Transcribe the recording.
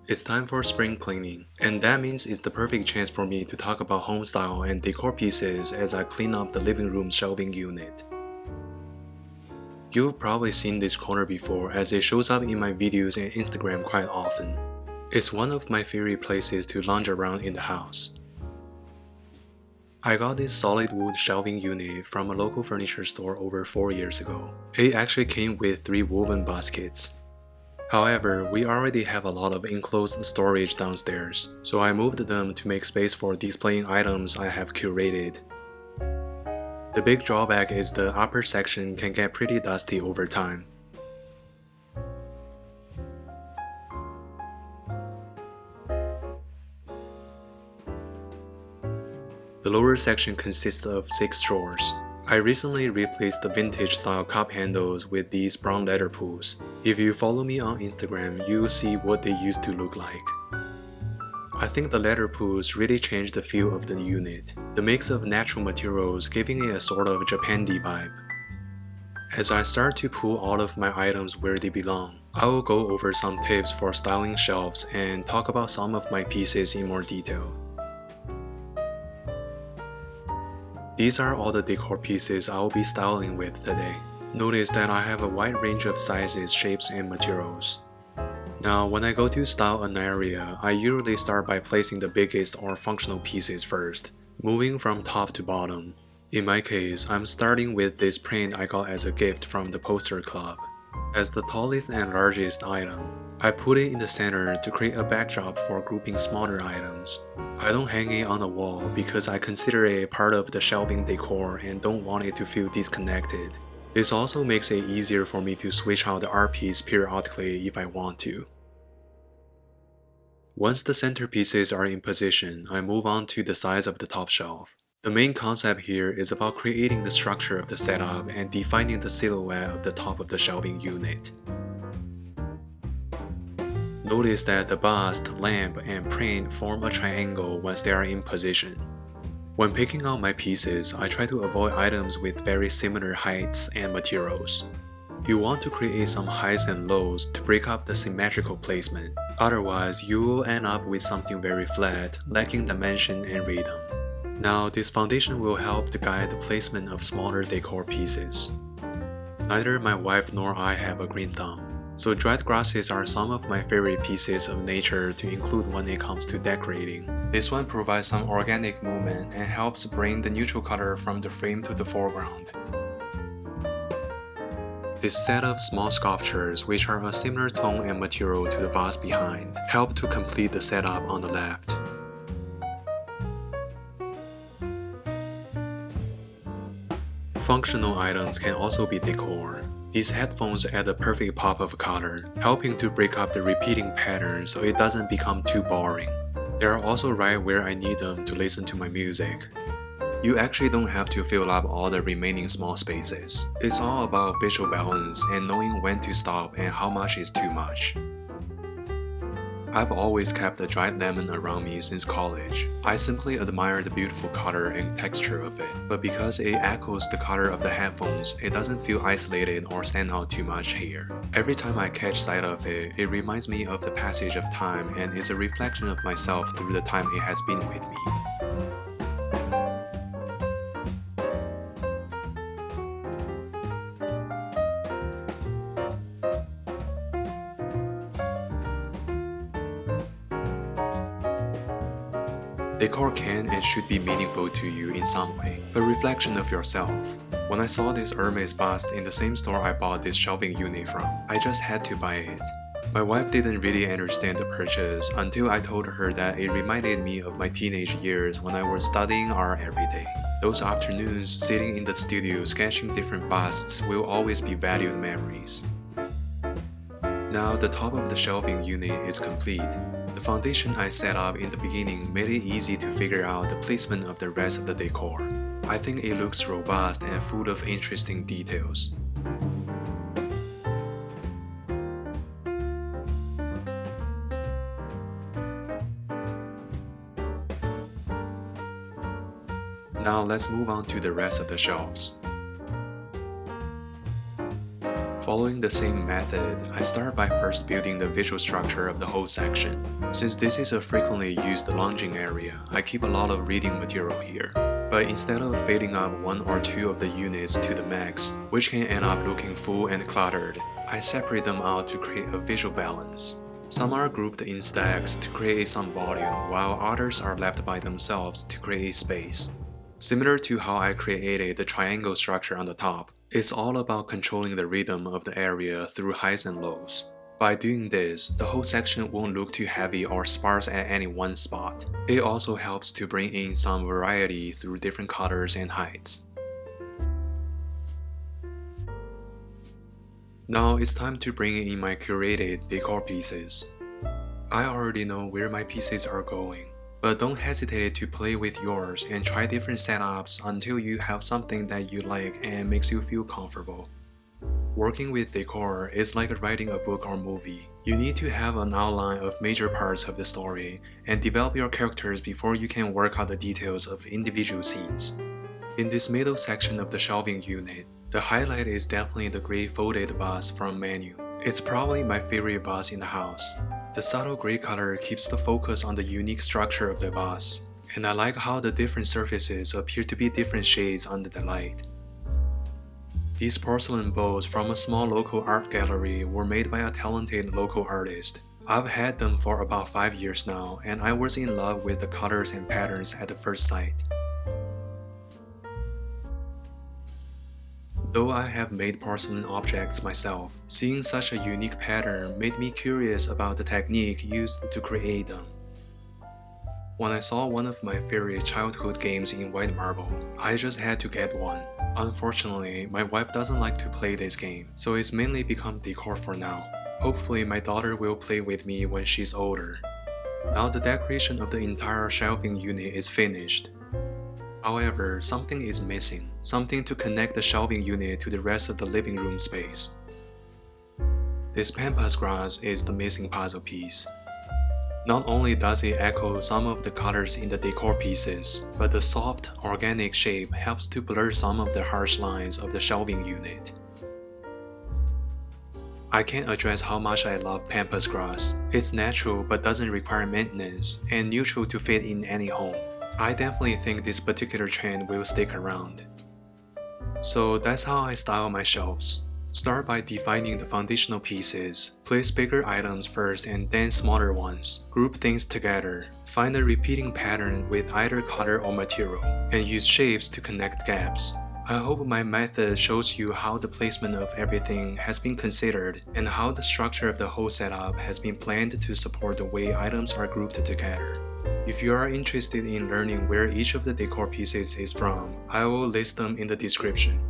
It's time for spring cleaning, and that means it's the perfect chance for me to talk about home style and decor pieces as I clean up the living room shelving unit. You've probably seen this corner before as it shows up in my videos and Instagram quite often. It's one of my favorite places to lounge around in the house. I got this solid wood shelving unit from a local furniture store over 4 years ago. It actually came with 3 woven baskets. However, we already have a lot of enclosed storage downstairs, so I moved them to make space for displaying items I have curated. The big drawback is the upper section can get pretty dusty over time. The lower section consists of 6 drawers. I recently replaced the vintage style cup handles with these brown leather pulls. If you follow me on Instagram, you'll see what they used to look like. I think the leather pulls really changed the feel of the unit, the mix of natural materials giving it a sort of Japandi vibe. As I start to pull all of my items where they belong, I will go over some tips for styling shelves and talk about some of my pieces in more detail. These are all the decor pieces I will be styling with today. Notice that I have a wide range of sizes, shapes, and materials. Now, when I go to style an area, I usually start by placing the biggest or functional pieces first, moving from top to bottom. In my case, I'm starting with this print I got as a gift from the poster club. As the tallest and largest item, I put it in the center to create a backdrop for grouping smaller items. I don't hang it on the wall because I consider it part of the shelving decor and don't want it to feel disconnected. This also makes it easier for me to switch out the art piece periodically if I want to. Once the centerpieces are in position, I move on to the size of the top shelf. The main concept here is about creating the structure of the setup and defining the silhouette of the top of the shelving unit. Notice that the bust, lamp, and print form a triangle once they are in position. When picking out my pieces, I try to avoid items with very similar heights and materials. You want to create some highs and lows to break up the symmetrical placement. Otherwise, you will end up with something very flat, lacking dimension and rhythm. Now, this foundation will help to guide the placement of smaller decor pieces. Neither my wife nor I have a green thumb, so dried grasses are some of my favorite pieces of nature to include when it comes to decorating. This one provides some organic movement and helps bring the neutral color from the frame to the foreground. This set of small sculptures, which are a similar tone and material to the vase behind, help to complete the setup on the left. Functional items can also be decor. These headphones add a perfect pop of color, helping to break up the repeating pattern so it doesn't become too boring. They are also right where I need them to listen to my music. You actually don't have to fill up all the remaining small spaces. It's all about visual balance and knowing when to stop and how much is too much. I've always kept a dried lemon around me since college. I simply admire the beautiful color and texture of it, but because it echoes the color of the headphones, it doesn't feel isolated or stand out too much here. Every time I catch sight of it, it reminds me of the passage of time and is a reflection of myself through the time it has been with me. Decor can and should be meaningful to you in some way, a reflection of yourself. When I saw this Hermes bust in the same store I bought this shelving unit from, I just had to buy it. My wife didn't really understand the purchase until I told her that it reminded me of my teenage years when I was studying art every day. Those afternoons sitting in the studio sketching different busts will always be valued memories. Now the top of the shelving unit is complete. The foundation I set up in the beginning made it easy to figure out the placement of the rest of the decor. I think it looks robust and full of interesting details. Now let's move on to the rest of the shelves. Following the same method, I start by first building the visual structure of the whole section. Since this is a frequently used lounging area, I keep a lot of reading material here. But instead of filling up one or two of the units to the max, which can end up looking full and cluttered, I separate them out to create a visual balance. Some are grouped in stacks to create some volume, while others are left by themselves to create space. Similar to how I created the triangle structure on the top, it's all about controlling the rhythm of the area through highs and lows. By doing this, the whole section won't look too heavy or sparse at any one spot. It also helps to bring in some variety through different colors and heights. Now it's time to bring in my curated decor pieces. I already know where my pieces are going, but don't hesitate to play with yours and try different setups until you have something that you like and makes you feel comfortable. Working with decor is like writing a book or movie. You need to have an outline of major parts of the story and develop your characters before you can work out the details of individual scenes. In this middle section of the shelving unit, the highlight is definitely the gray folded vase from Menu. It's probably my favorite vase in the house. The subtle gray color keeps the focus on the unique structure of the vase, and I like how the different surfaces appear to be different shades under the light. These porcelain bowls from a small local art gallery were made by a talented local artist. I've had them for about 5 years now, and I was in love with the colors and patterns at the first sight. Though I have made porcelain objects myself, seeing such a unique pattern made me curious about the technique used to create them. When I saw one of my favorite childhood games in white marble, I just had to get one. Unfortunately, my wife doesn't like to play this game, so it's mainly become decor for now. Hopefully my daughter will play with me when she's older. Now the decoration of the entire shelving unit is finished. However, something is missing, something to connect the shelving unit to the rest of the living room space. This Pampas grass is the missing puzzle piece. Not only does it echo some of the colors in the decor pieces, but the soft, organic shape helps to blur some of the harsh lines of the shelving unit. I can't address how much I love Pampas grass. It's natural but doesn't require maintenance, and neutral to fit in any home. I definitely think this particular trend will stick around. So that's how I style my shelves. Start by defining the foundational pieces, place bigger items first and then smaller ones, group things together, find a repeating pattern with either color or material, and use shapes to connect gaps. I hope my method shows you how the placement of everything has been considered and how the structure of the whole setup has been planned to support the way items are grouped together. If you are interested in learning where each of the decor pieces is from, I will list them in the description.